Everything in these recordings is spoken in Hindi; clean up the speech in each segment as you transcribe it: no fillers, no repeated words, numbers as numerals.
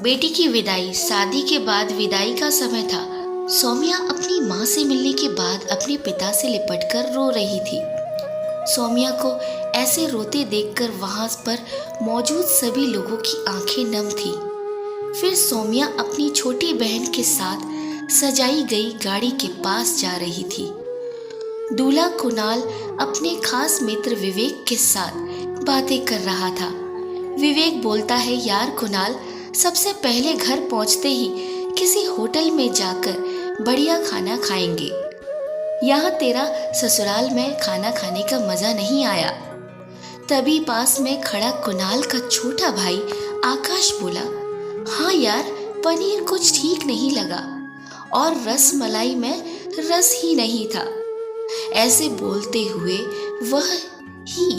बेटी की विदाई। शादी के बाद विदाई का समय था। सौम्या अपनी माँ से मिलने के बाद अपने पिता से लिपटकर रो रही थी। सौम्या को ऐसे रोते देखकर वहां पर मौजूद सभी लोगों की आंखें नम थी। फिर सौम्या अपनी छोटी बहन के साथ सजाई गई गाड़ी के पास जा रही थी। दूल्हा कुणाल अपने खास मित्र विवेक के साथ बातें कर रहा था। विवेक बोलता है, यार कुणाल, सबसे पहले घर पहुंचते ही किसी होटल में जाकर बढ़िया खाना खाएंगे। यहाँ तेरा ससुराल में खाना खाने का मजा नहीं आया। तभी पास में खड़ा कुणाल का छोटा भाई आकाश बोला, हाँ यार, पनीर कुछ ठीक नहीं लगा और रस मलाई में रस ही नहीं था। ऐसे बोलते हुए वह ही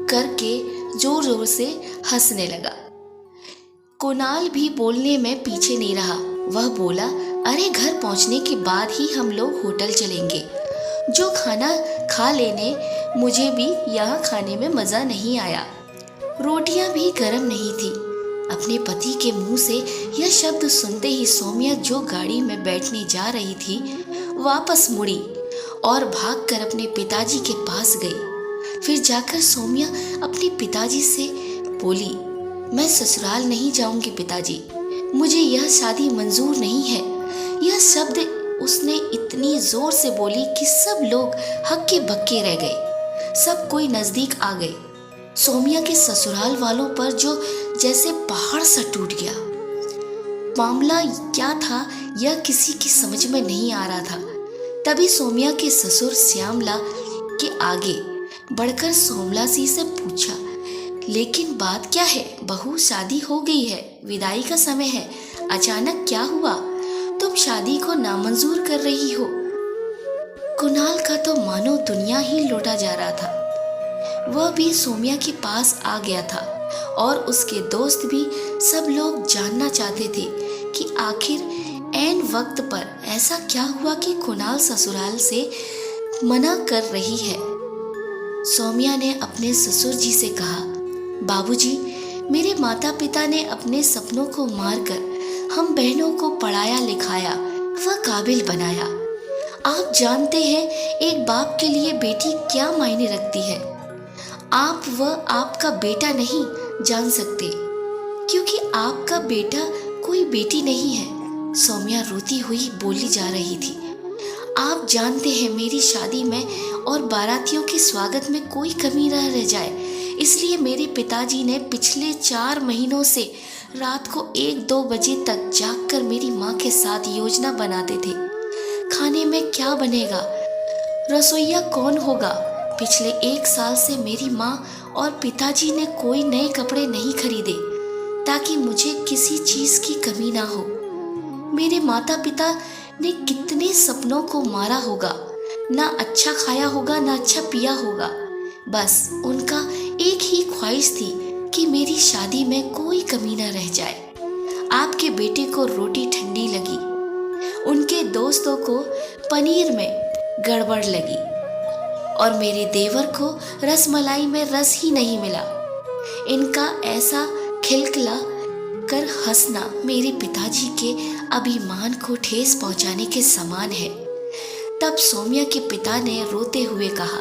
करके जोर जोर से हंसने लगा। कुणाल भी बोलने में पीछे नहीं रहा। वह बोला, अरे घर पहुंचने के बाद ही हम लोग होटल चलेंगे। जो खाना खा लेने, मुझे भी यहाँ खाने में मज़ा नहीं आया। रोटियां भी गर्म नहीं थी। अपने पति के मुंह से यह शब्द सुनते ही सौम्या, जो गाड़ी में बैठने जा रही थी, वापस मुड़ी और भागकर अपने पिताजी के पास गई। फिर जाकर सौम्या अपने पिताजी से बोली, मैं ससुराल नहीं जाऊंगी पिताजी, मुझे यह शादी मंजूर नहीं है। यह शब्द उसने इतनी जोर से बोली कि सब लोग हक्के बक्के रह गए। सब कोई नजदीक आ गए। सौम्या के ससुराल वालों पर जो जैसे पहाड़ सा टूट गया। मामला क्या था यह किसी की समझ में नहीं आ रहा था। तभी सौम्या के ससुर श्यामला के आगे बढ़कर सोमलासी से पूछा, लेकिन बात क्या है बहू, शादी हो गई है, विदाई का समय है, अचानक क्या हुआ? तुम शादी को नामंजूर कर रही हो। कुणाल का तो मानो दुनिया ही लौटा जा रहा था। वह भी सौम्या के पास आ गया था और उसके दोस्त भी। सब लोग जानना चाहते थे कि आखिर ऐन वक्त पर ऐसा क्या हुआ कि कुणाल ससुराल से मना कर रही है। सौम्या ने अपने ससुर जी से कहा, बाबूजी, मेरे माता पिता ने अपने सपनों को मारकर हम बहनों को पढ़ाया लिखाया, वह काबिल बनाया। आप जानते हैं एक बाप के लिए बेटी क्या मायने रखती है। आप वह आपका बेटा नहीं जान सकते, क्योंकि आपका बेटा कोई बेटी नहीं है। सौम्या रोती हुई बोली जा रही थी, आप जानते हैं मेरी शादी में और बारातियों के स्वागत में कोई कमी न रह जाए, इसलिए मेरे पिताजी ने पिछले 4 महीनों से रात को 1-2 बजे तक जागकर मेरी माँ के साथ योजना बनाते थे। खाने में क्या बनेगा, रसोइया कौन होगा। पिछले 1 साल से मेरी माँ और पिताजी ने कोई नए कपड़े नहीं खरीदे ताकि मुझे किसी चीज की कमी ना हो। मेरे माता पिता ने कितने सपनों को मारा होगा, ना अच्छा खाया होगा ना अच्छा पिया होगा। बस उनका एक ही ख्वाहिश थी कि मेरी शादी में कोई कमी न रह जाए। आपके बेटे को रोटी ठंडी लगी, उनके दोस्तों को पनीर में गड़बड़ लगी और मेरे देवर को रसमलाई में रस ही नहीं मिला। इनका ऐसा खिलखिला कर हंसना मेरे पिताजी के अभिमान को ठेस पहुंचाने के समान है। तब सौम्या के पिता ने रोते हुए कहा,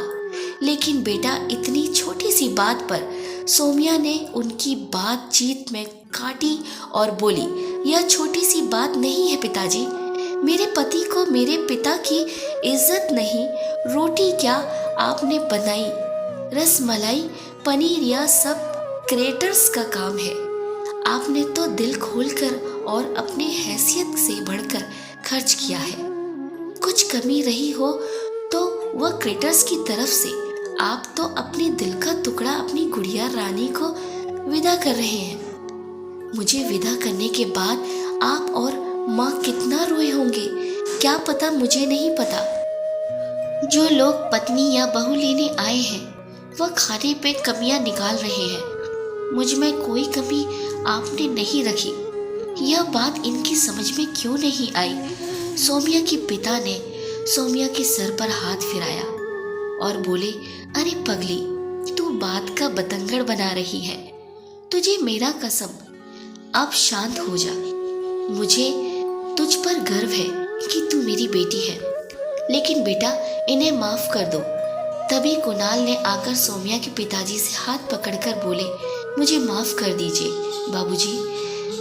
लेकिन बेटा, इतनी छोटी सी बात पर सौम्या ने उनकी बातचीत में काटी और बोली, यह छोटी सी बात नहीं है पिताजी। मेरे पति को मेरे पिता की इज्जत नहीं, रोटी क्या आपने बनाई, रसमलाई, पनीर, या सब क्रेटर्स का काम है। आपने तो दिल खोलकर और अपने हैसियत से बढ़कर खर्च किया है। कुछ कमी रही हो तो वह क्रेटर्स की तरफ से। आप तो अपने दिल का टुकड़ा अपनी गुड़िया रानी को विदा कर रहे हैं। मुझे विदा करने के बाद आप और माँ कितना रोए होंगे, क्या पता, मुझे नहीं पता। जो लोग पत्नी या बहू लेने आए हैं वह खाने पे कमियां निकाल रहे हैं। मुझ में कोई कमी आपने नहीं रखी। यह बात इनकी समझ में क्यों नहीं आई? सौम्या के पिता ने सौम्या के सर पर हाथ फिराया और बोले, अरे पगली, तू बात का बतंगड़ बना रही है। तुझे मेरा कसम, अब शांत हो जा। मुझे तुझ पर गर्व है कि तू मेरी बेटी है, लेकिन बेटा इन्हें माफ कर दो। तभी कुणाल ने आकर सौम्या के पिताजी से हाथ पकड़कर बोले, मुझे माफ कर दीजिए बाबूजी,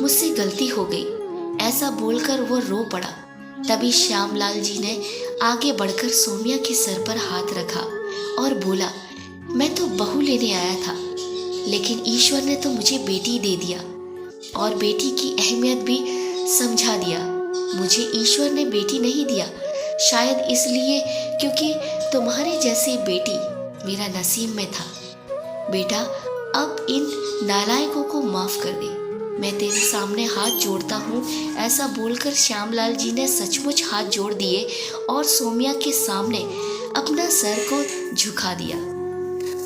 मुझसे गलती हो गई। ऐसा बोलकर वो रो पड़ा। तभी श्यामलाल जी ने आगे बढ़कर सौम्या के सर पर हाथ रखा और बोला, मैं तो बहू लेने आया था, लेकिन ईश्वर ने तो मुझे बेटी दे दिया और बेटी की अहमियत भी समझा दिया। मुझे ईश्वर ने बेटी नहीं दिया, शायद इसलिए क्योंकि तुम्हारे जैसी बेटी मेरा नसीब में था। बेटा अब इन नालायकों को माफ कर दे, मैं तेरे सामने हाथ जोड़ता हूँ। ऐसा बोलकर श्यामलाल जी ने सचमुच हाथ जोड़ दिए और सौम्या के सामने अपना सर को झुका दिया।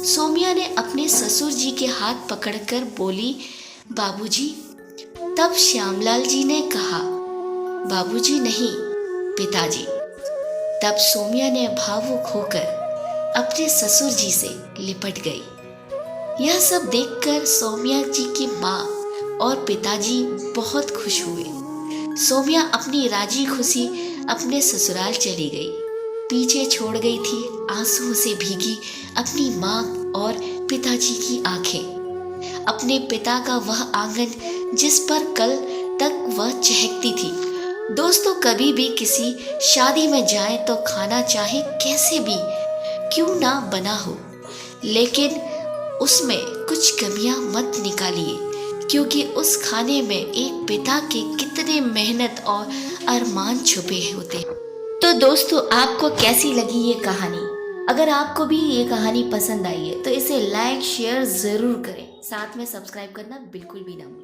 सौम्या ने अपने ससुर जी के हाथ पकड़कर बोली, बाबूजी। तब श्यामलाल जी ने कहा, बाबूजी नहीं पिताजी। तब सौम्या ने भावुक होकर अपने ससुर जी से लिपट गई। यह सब देखकर सौम्या जी की माँ और पिताजी बहुत खुश हुए। सौम्या अपनी राजी खुशी अपने ससुराल चली गई। पीछे छोड़ गई थी आंसुओं से भीगी अपनी माँ और पिताजी की आंखें, अपने पिता का वह आंगन जिस पर कल तक वह चहकती थी। दोस्तों, कभी भी किसी शादी में जाएं तो खाना चाहे कैसे भी क्यों ना बना हो, लेकिन उसमें कुछ कमियां मत निकालिए, क्योंकि उस खाने में एक पिता के कितने मेहनत और अरमान छुपे होते हैं। तो दोस्तों, आपको कैसी लगी ये कहानी? अगर आपको भी ये कहानी पसंद आई है तो इसे लाइक शेयर ज़रूर करें, साथ में सब्सक्राइब करना बिल्कुल भी ना भूलें।